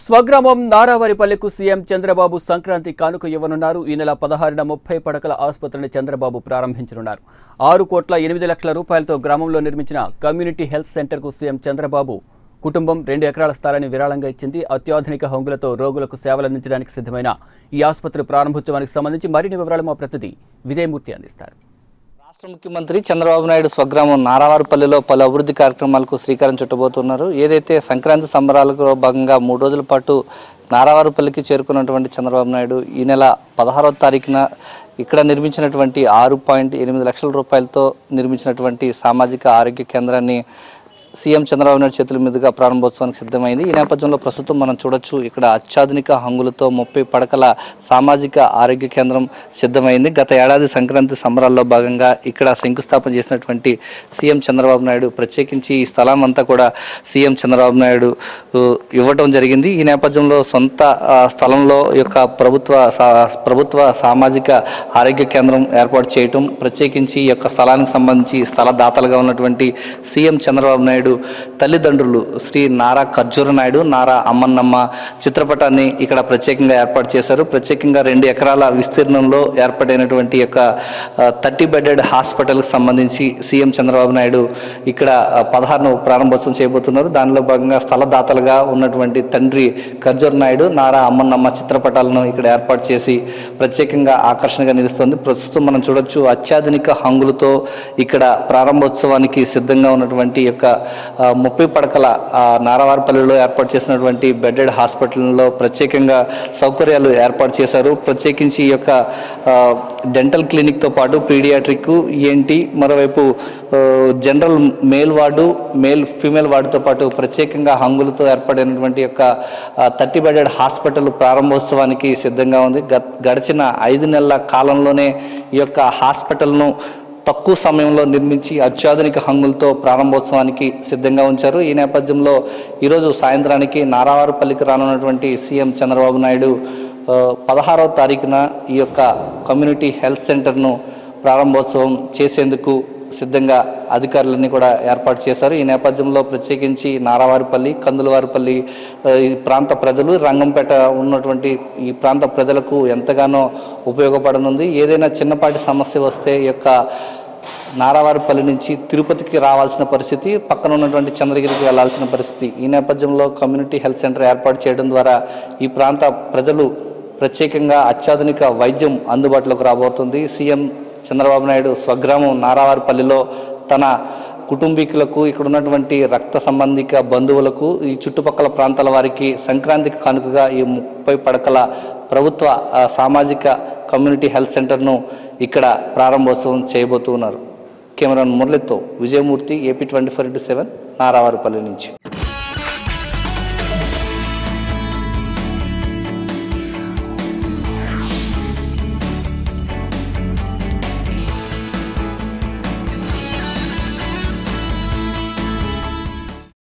స్వగ్రామం నారావారిపల్లెకు సీఎం చంద్రబాబు సంక్రాంతి కానుక ఇవ్వనున్నారు. ఈ నెల 16న 30 పడకల ఆసుపత్రిని చంద్రబాబు ప్రారంభించనున్నారు. 6,08,00,000 రూపాయలతో గ్రామంలో నిర్మించిన కమ్యూనిటీ హెల్త్ సెంటర్కు సీఎం చంద్రబాబు కుటుంబం 2 ఎకరాల స్థలాన్ని విరాళంగా ఇచ్చింది. అత్యాధునిక హంగులతో రోగులకు సేవలందించడానికి సిద్ధమైన ఈ ఆసుపత్రి ప్రారంభోత్సవానికి సంబంధించి మరిన్ని వివరాలు మా ప్రతినిధి విజయమూర్తి అందిస్తారు. రాష్ట్ర ముఖ్యమంత్రి చంద్రబాబు నాయుడు స్వగ్రామం నారావారిపల్లెలో పలు అభివృద్ధి కార్యక్రమాలకు శ్రీకారం చుట్టబోతున్నారు. ఏదైతే సంక్రాంతి సంబరాలకు భాగంగా 3 రోజుల పాటు నారావారిపల్లికి చేరుకున్నటువంటి చంద్రబాబు నాయుడు ఈ నెల 16వ తారీఖున ఇక్కడ నిర్మించినటువంటి 6.8 లక్షల రూపాయలతో నిర్మించినటువంటి సామాజిక ఆరోగ్య కేంద్రాన్ని సీఎం చంద్రబాబు నాయుడు చేతుల మీదుగా ప్రారంభోత్సవానికి సిద్ధమైంది. ఈ నేపథ్యంలో ప్రస్తుతం మనం చూడొచ్చు, ఇక్కడ అత్యాధునిక హంగులతో 30 పడకల సామాజిక ఆరోగ్య కేంద్రం సిద్ధమైంది. గత ఏడాది సంక్రాంతి సంబరాల్లో భాగంగా ఇక్కడ శంకుస్థాపన చేసినటువంటి సీఎం చంద్రబాబు నాయుడు ప్రత్యేకించి ఈ స్థలం అంతా కూడా సీఎం చంద్రబాబు నాయుడు ఇవ్వటం జరిగింది. ఈ నేపథ్యంలో సొంత స్థలంలో యొక్క ప్రభుత్వ సామాజిక ఆరోగ్య కేంద్రం ఏర్పాటు చేయటం, ప్రత్యేకించి ఈ యొక్క స్థలానికి సంబంధించి స్థల దాతలుగా ఉన్నటువంటి సీఎం చంద్రబాబు నాయుడు తల్లిదండ్రులు శ్రీ నారా ఖర్జూర నాయుడు, నారా అమ్మన్నమ్మ చిత్రపటాన్ని ఇక్కడ ప్రత్యేకంగా ఏర్పాటు చేశారు. ప్రత్యేకంగా 2 ఎకరాల విస్తీర్ణంలో ఏర్పడినటువంటి యొక్క 30 బెడెడ్ హాస్పిటల్కి సంబంధించి సీఎం చంద్రబాబు నాయుడు ఇక్కడ 16న ప్రారంభోత్సవం చేయబోతున్నారు. దానిలో భాగంగా స్థలదాతలుగా ఉన్నటువంటి తండ్రి ఖర్జూర నాయుడు, నారా అమ్మన్నమ్మ చిత్రపటాలను ఇక్కడ ఏర్పాటు చేసి ప్రత్యేకంగా ఆకర్షణగా నిలుస్తుంది. ప్రస్తుతం మనం చూడొచ్చు, అత్యాధునిక హంగులతో ఇక్కడ ప్రారంభోత్సవానికి సిద్ధంగా ఉన్నటువంటి యొక్క 30 పడకల నారావారిపల్లిలో ఏర్పాటు చేసినటువంటి బెడెడ్ హాస్పిటల్లో ప్రత్యేకంగా సౌకర్యాలు ఏర్పాటు చేశారు. ప్రత్యేకించి ఈ యొక్క డెంటల్ క్లినిక్తో పాటు పీడియాట్రిక్, ఈఎన్టీ, మరోవైపు జనరల్ మేల్ వార్డు, ఫీమేల్ వార్డుతో పాటు ప్రత్యేకంగా హంగులతో ఏర్పడినటువంటి యొక్క 30 బెడెడ్ హాస్పిటల్ ప్రారంభోత్సవానికి సిద్ధంగా ఉంది. గడిచిన 5 నెలల కాలంలోనే ఈ యొక్క హాస్పిటల్ను తక్కువ సమయంలో నిర్మించి అత్యాధునిక హంగులతో ప్రారంభోత్సవానికి సిద్ధంగా ఉంచారు. ఈ నేపథ్యంలో ఈరోజు సాయంత్రానికి నారావారిపల్లికి రానున్నటువంటి సీఎం చంద్రబాబు నాయుడు 16వ తారీఖున ఈ యొక్క కమ్యూనిటీ హెల్త్ సెంటర్ను ప్రారంభోత్సవం చేసేందుకు సిద్ధంగా అధికారులన్నీ కూడా ఏర్పాటు చేశారు. ఈ నేపథ్యంలో ప్రత్యేకించి నారావారిపల్లి, కందులవారిపల్లి ఈ ప్రాంత ప్రజలు, రంగంపేట ఉన్నటువంటి ఈ ప్రాంత ప్రజలకు ఎంతగానో ఉపయోగపడనుంది. ఏదైనా చిన్నపాటి సమస్య వస్తే ఈ యొక్క నారావారిపల్లి నుంచి తిరుపతికి రావాల్సిన పరిస్థితి, పక్కన ఉన్నటువంటి చంద్రగిరికి వెళ్లాల్సిన పరిస్థితి. ఈ నేపథ్యంలో కమ్యూనిటీ హెల్త్ సెంటర్ ఏర్పాటు చేయడం ద్వారా ఈ ప్రాంత ప్రజలు ప్రత్యేకంగా అత్యాధునిక వైద్యం అందుబాటులోకి రాబోతుంది. సీఎం చంద్రబాబు నాయుడు స్వగ్రామం నారావారిపల్లిలో తన కుటుంబీకులకు, ఇక్కడ ఉన్నటువంటి రక్త సంబంధిక బంధువులకు, ఈ చుట్టుపక్కల ప్రాంతాల వారికి సంక్రాంతికి కానుకగా ఈ 30 పడకల ప్రభుత్వ సామాజిక కమ్యూనిటీ హెల్త్ సెంటర్ను ఇక్కడ ప్రారంభోత్సవం చేయబోతున్నారు. కెమెరాన్ మురళితో విజయమూర్తి, AP 24/7 నారావారిపల్లి నుంచి.